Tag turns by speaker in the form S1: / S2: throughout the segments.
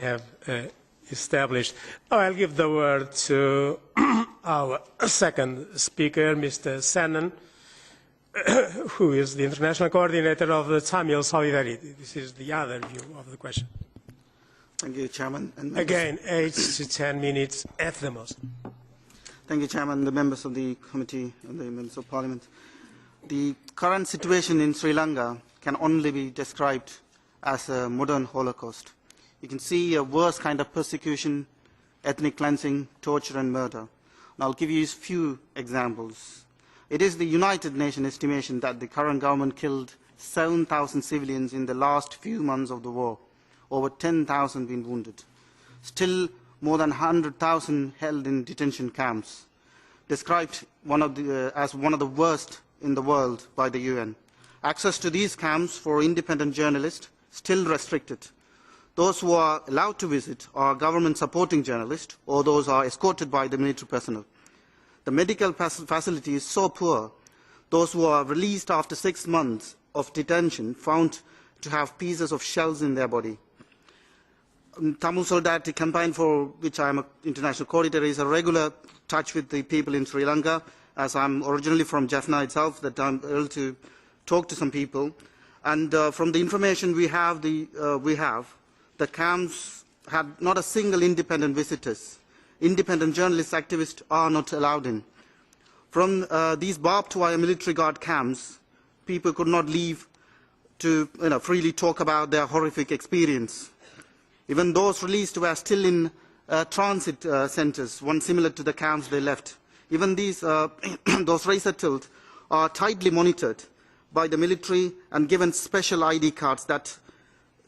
S1: have established. Now I'll give the word to our second speaker, Mr. Senan, who is the international coordinator of the Tamil Solidarity. This is the other view of the question.
S2: Thank you, Chairman. And
S1: again, 8 to 10 minutes at the most.
S2: Thank you, Chairman, the members of the committee and the members of Parliament. The current situation in Sri Lanka can only be described as a modern Holocaust. You can see a worse kind of persecution, ethnic cleansing, torture and murder. And I'll give you a few examples. It is the United Nations estimation that the current government killed 7,000 civilians in the last few months of the war. Over 10,000 been wounded. Still more than 100,000 held in detention camps, described as one of the worst in the world by the UN. Access to these camps for independent journalists still restricted. Those who are allowed to visit are government-supporting journalists or those are escorted by the military personnel. The medical facility is so poor, those who are released after 6 months of detention found to have pieces of shells in their body. Tamil Solidarity campaign, for which I am an international coordinator, is a regular touch with the people in Sri Lanka, as I am originally from Jaffna itself, that I am able to talk to some people. And from the information we have, the camps had not a single independent visitors. Independent journalists, activists are not allowed in. From these barbed wire military guard camps, people could not leave to freely talk about their horrific experience. Even those released were still in transit centres, one similar to the camps they left. Even these, those resettled are tightly monitored by the military and given special ID cards that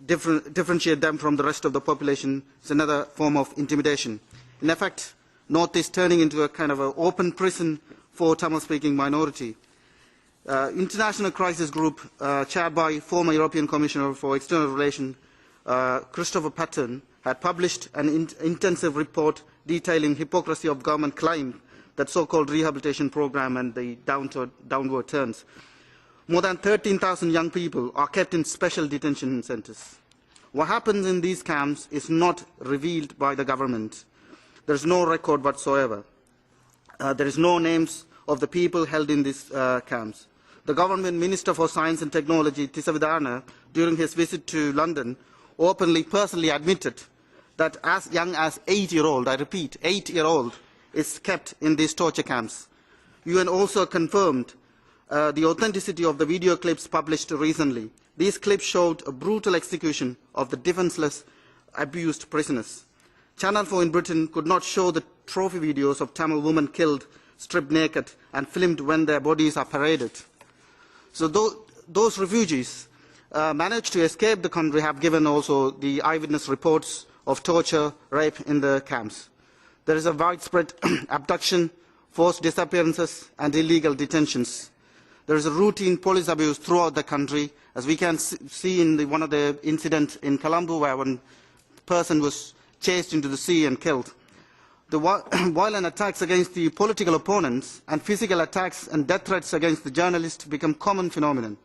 S2: differentiate them from the rest of the population. It's another form of intimidation. In effect, North is turning into a kind of an open prison for Tamil-speaking minority. International Crisis Group, chaired by former European Commissioner for External Relations, Christopher Patton, had published an intensive report detailing hypocrisy of government claim that so-called rehabilitation program and the downward turns. More than 13,000 young people are kept in special detention centres. What happens in these camps is not revealed by the government. There is no record whatsoever. There is no names of the people held in these camps. The government Minister for Science and Technology, Tisavidana, during his visit to London, openly, personally admitted that as young as 8-year-old, I repeat, 8-year-old, is kept in these torture camps. UN also confirmed the authenticity of the video clips published recently. These clips showed a brutal execution of the defenceless, abused prisoners. Channel 4 in Britain could not show the trophy videos of Tamil women killed, stripped naked, and filmed when their bodies are paraded. So those refugees managed to escape the country have given also the eyewitness reports of torture, rape in the camps. There is a widespread abduction, forced disappearances and illegal detentions. There is a routine police abuse throughout the country, as we can see in one of the incidents in Colombo where one person was chased into the sea and killed. The violent attacks against the political opponents and physical attacks and death threats against the journalists become common phenomenon.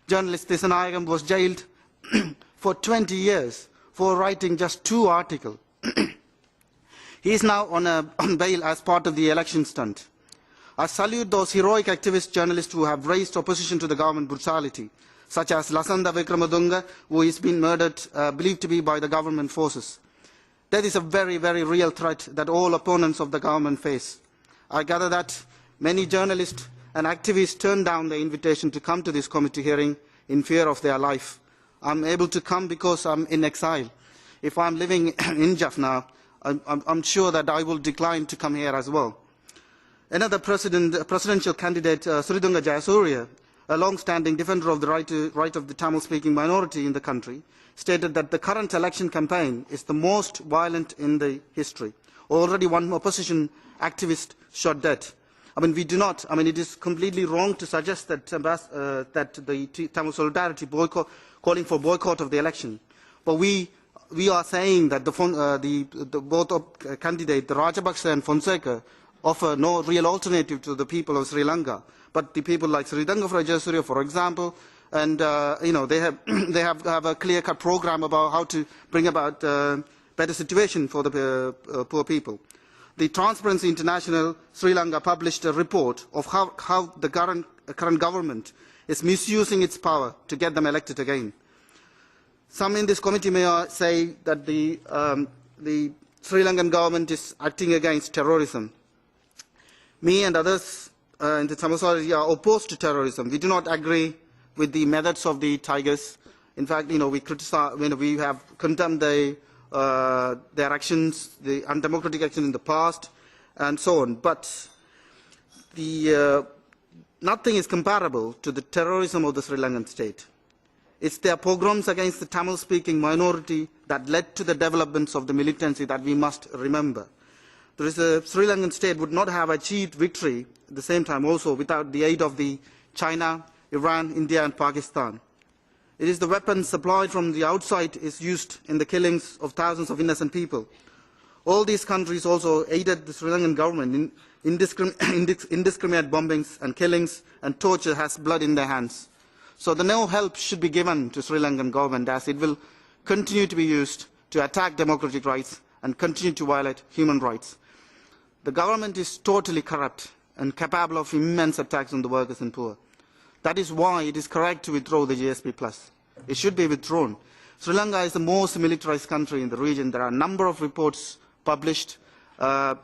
S2: Journalist Senan was jailed for 20 years for writing just 2 articles. He is now on bail as part of the election stunt. I salute those heroic activist journalists who have raised opposition to the government brutality, such as Lasanda Vikramadunga, who is being murdered, believed to be by the government forces. That is a very, very real threat that all opponents of the government face. I gather that many journalists and activists turned down the invitation to come to this committee hearing in fear of their life. I am able to come because I am in exile. If I am living in Jaffna, I am sure that I will decline to come here as well. Another presidential candidate, Suridunga Jayasuriya, a long-standing defender of the right of the Tamil-speaking minority in the country, stated that the current election campaign is the most violent in the history. Already one opposition activist shot dead. It is completely wrong to suggest that, the Tamil Solidarity calling for boycott of the election. But we are saying that both candidates, the Rajapaksa and Fonseca, offer no real alternative to the people of Sri Lanka. But the people like Sridanga Jayasuriya, for example, and they have they have a clear-cut program about how to bring about better situation for the poor people. The Transparency International Sri Lanka published a report of how the current government is misusing its power to get them elected again. Some in this committee may say that the Sri Lankan government is acting against terrorism. Me and others in the Tamil society are opposed to terrorism. We do not agree with the methods of the Tigers. In fact, we criticize, we have condemned their actions, the undemocratic actions in the past, and so on. But nothing is comparable to the terrorism of the Sri Lankan state. It's their pogroms against the Tamil-speaking minority that led to the developments of the militancy that we must remember. The Sri Lankan state would not have achieved victory at the same time also without the aid of the China, Iran, India and Pakistan. It is the weapons supplied from the outside is used in the killings of thousands of innocent people. All these countries also aided the Sri Lankan government in indiscriminate bombings and killings and torture has blood in their hands. So no help should be given to Sri Lankan government as it will continue to be used to attack democratic rights and continue to violate human rights. The government is totally corrupt and capable of immense attacks on the workers and poor. That is why it is correct to withdraw the GSP+. It should be withdrawn. Sri Lanka is the most militarized country in the region. There are a number of reports published regarding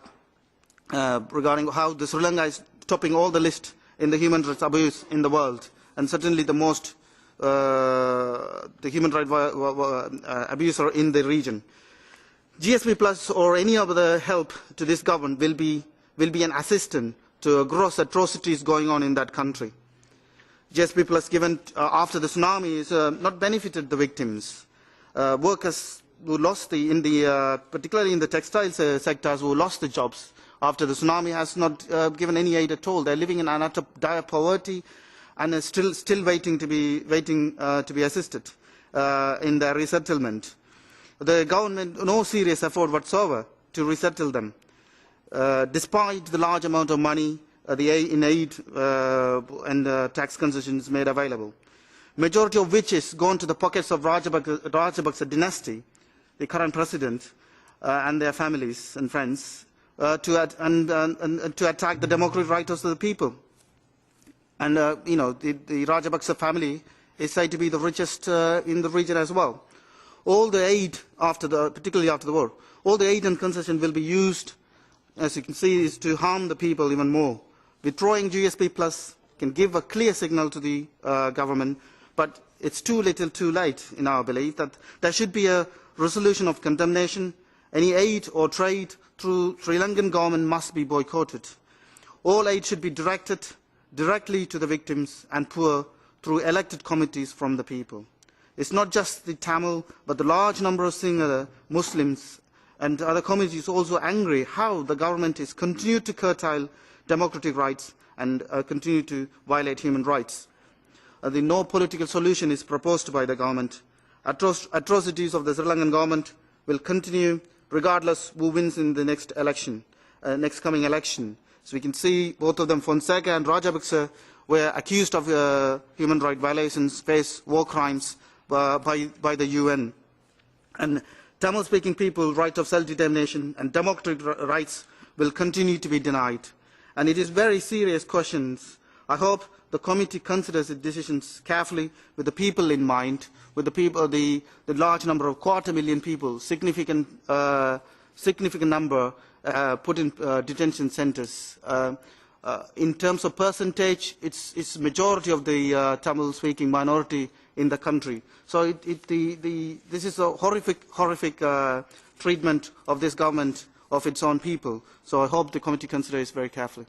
S2: how the Sri Lanka is topping all the list in the human rights abuse in the world, and certainly the most the human rights abuser in the region. GSP Plus or any other help to this government will be an assistant to gross atrocities going on in that country. GSP Plus given after the tsunami is not benefited the victims. Workers who lost particularly in the textile sectors who lost the jobs after the tsunami has not given any aid at all. They are living in utter dire poverty and are still waiting to be assisted in their resettlement. The government no serious effort whatsoever to resettle them, despite the large amount of money in aid and tax concessions made available, majority of which is gone to the pockets of Rajapaksa dynasty, the current president and their families and friends, to attack the democratic rights of the people. And the Rajapaksa family is said to be the richest in the region as well. All the aid particularly after the war, all the aid and concession will be used, as you can see, is to harm the people even more. Withdrawing GSP Plus can give a clear signal to the government, but it's too little too late in our belief that there should be a resolution of condemnation. Any aid or trade through Sri Lankan government must be boycotted. All aid should be directed directly to the victims and poor through elected committees from the people. It's not just the Tamil, but the large number of Sinhala Muslims and other communities also angry how the government is continued to curtail democratic rights and continue to violate human rights. No political solution is proposed by the government. Atrocities of the Sri Lankan government will continue regardless who wins in the next coming election. So we can see both of them, Fonseca and Rajapaksa, were accused of human rights violations, face war crimes by the UN. And Tamil-speaking people, right of self-determination and democratic rights will continue to be denied. And it is very serious questions. I hope the committee considers its decisions carefully with the people in mind, with the large number of 250,000 people, significant number put in detention centres. In terms of percentage, it's majority of the Tamil-speaking minority in the country. So this is a horrific treatment of this government of its own people. So I hope the committee considers very carefully.